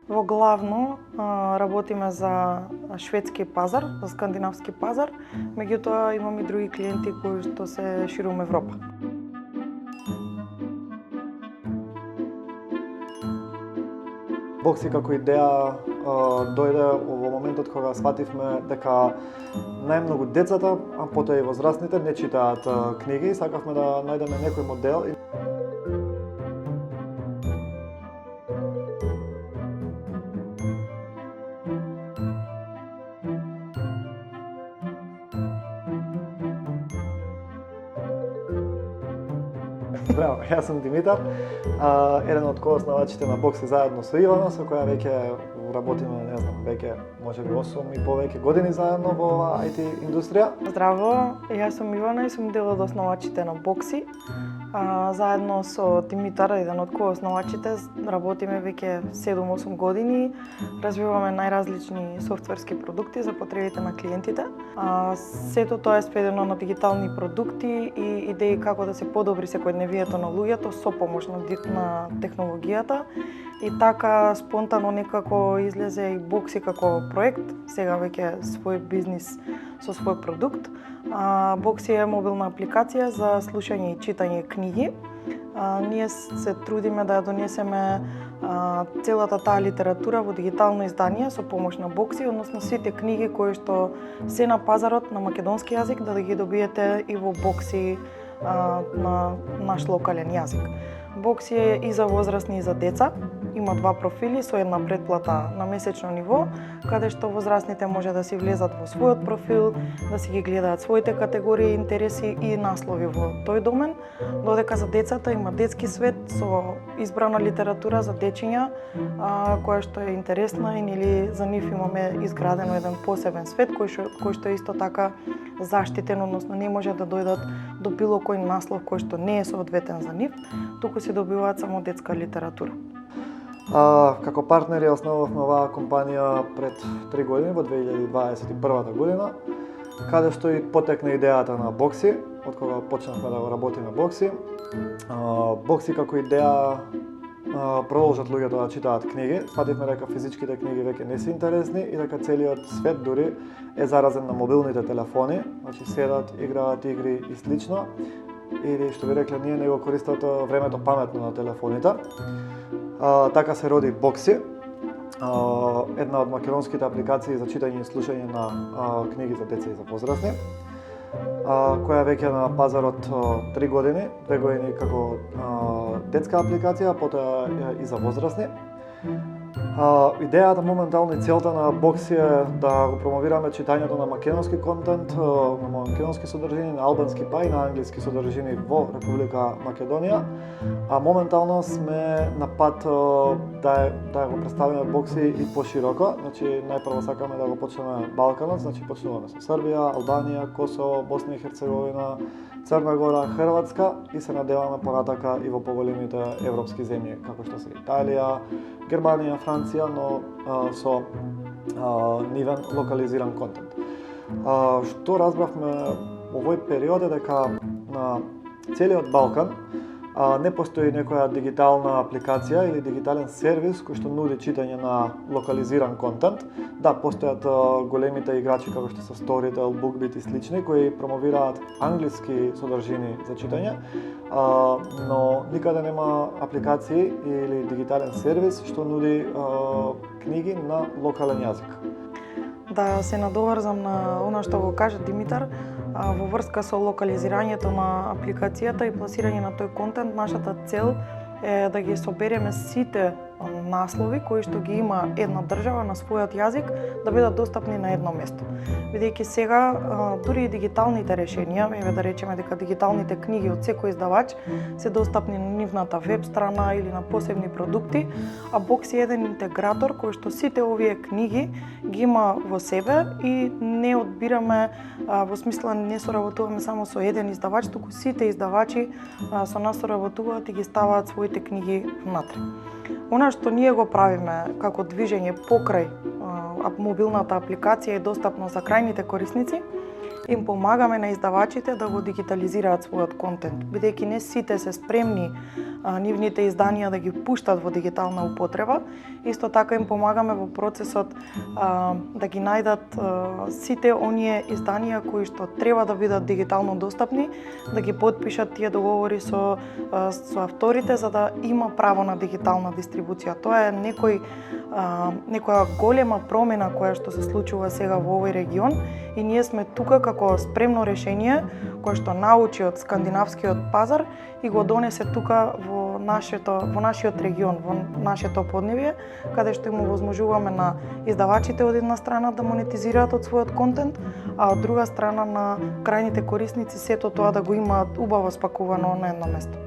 Во главно работиме за шведски пазар, за скандинавски пазар, меѓутоа имаме и други клиенти кои што се ширум Европа. Бокси како идеја дојде во моментот кога свативме дека најмногу децата, а потоа и возрастните не читаат книги и сакавме да најдеме некој модел. Браво, јас сум Димитар, еден од коосновачите на Бокси заедно со Ивана, со која веќе работиме, не знам, веќе можеби 8 и повеќе години заедно во оваа IT индустрија. Здраво, јас сум Ивана и сум дел од основачите на Бокси. Заедно со Димитар, еден од коосновачите, работиме веќе 7-8 години, развиваме најразлични софтверски продукти за потребите на клиентите. Сето тоа е сведено на дигитални продукти и идеи како да се подобри секојдневието на луѓето со помош на технологијата. И така спонтано некако излезе и Бокси како проект, сега веќе свој бизнис со свој продукт. Бокси е мобилна апликација за слушање и читање книги. Ние се трудиме да ја донесеме целата таа литература во дигитално издание со помош на Бокси, односно сите книги кои што се на пазарот на македонски јазик да ги добиете и во Бокси на наш локален јазик. Бокси е и за возрастни и за деца. Има два профили со една претплата на месечно ниво, каде што возрастните може да си влезат во својот профил, да си ги гледаат своите категории, интереси и наслови во тој домен, додека за децата има детски свет со избрана литература за дечиња, која што е интересна или за нив имаме изградено еден посебен свет кој што е исто така заштитен, односно не може да дојдат до било кој наслов кој што не е соодветен за нив, туку се добиваат само детска литература. Како партнери основавме оваа компанија пред 3 години, во 2021 година, каде што и потекна идејата на Бокси, од кога почнавме да го работиме Бокси. Бокси како идеја продолжат луѓето да читаат книги. Свативме дека физичките книги веќе не се интересни и дека целиот свет дури е заразен на мобилните телефони, значи седат, играат игри и слично, или што би рекле ние не го користат времето паметно на телефоните. Така се роди Бокси, една од македонските апликации за читање и слушање на книги за деца и за возрастни, која веќе е на пазарот 3 години, 2 години како детска апликација, потоа и за возрастни. Идејата моментално и целта на Бокси е да го промовираме читањето на македонски контент, на македонски содржини, на албански па и на англиски содржини во Република Македонија. Моментално сме на пат да го представиме Бокси и пошироко. Значи најпрво сакаме да го почнеме Балканот, значи почнуваме со Србија, Албанија, Косово, Босна и Херцеговина, Црна Гора, Хрватска и се надеваме понатака и во поголемите европски земји, како што се Италија, Германија, Франција, но со нивен локализиран контент. Што разбравме во овој период е дека на целиот Балкан не постои некоја дигитална апликација или дигитален сервис кој што нуди читање на локализиран контент. Да, постојат големите играчи како што се Storytel, BookBeat и слични кои промовираат англиски содржини за читање, но никаде нема апликации или дигитален сервис што нуди книги на локален јазик. Да се надоврзам на она што го кажа Димитар, во врска со локализирањето на апликацијата и пласирање на тој контент, нашата цел е да ги собереме сите наслови кои што ги има една држава на својот јазик да бидат достапни на едно место. Бидејќи сега дури и дигиталните решенија, еве да речеме дека дигиталните книги од секој издавач се достапни на нивната веб страна или на посебни продукти, а Бокси е еден интегратор кој што сите овие книги ги има во себе и не одбираме во смисла не соработуваме само со еден издавач, туку сите издавачи со нас соработуваат и ги ставаат своите книги внатре. Она што ние го правиме како движење покрај мобилната апликација е достапно за крајните корисници, им помагаме на издавачите да го дигитализираат својот контент, бидејќи не сите се спремни нивните изданија да ги пуштат во дигитална употреба. Исто така им помагаме во процесот да ги најдат сите оние изданија кои што треба да бидат дигитално достапни, да ги потпишат тие договори со авторите за да има право на дигитална дистрибуција. Тоа е некоја голема промена која што се случува сега во овој регион и ние сме тука како спремно решение кое што научи од скандинавскиот пазар и го донесе тука во нашиот регион, во нашето поднебје, каде што им овозможуваме на издавачите од една страна да монетизираат од својот контент, а од друга страна на крајните корисници сето тоа да го имаат убаво спакувано на едно место.